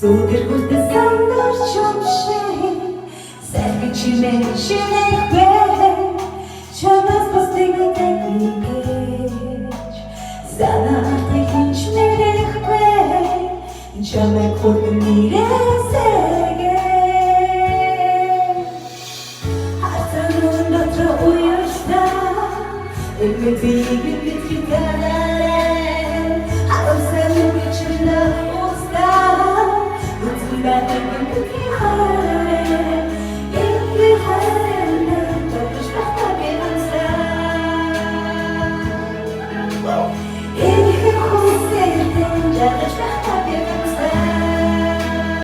Супер густо сандарчомши, сэргичиме шинэхбэ, чамаас постигна техникэж, санаатыг хинч мэрэхбэ, чамайг хүргэн нэрээсэгэ. Хартанун дотро уярста, эмэдийг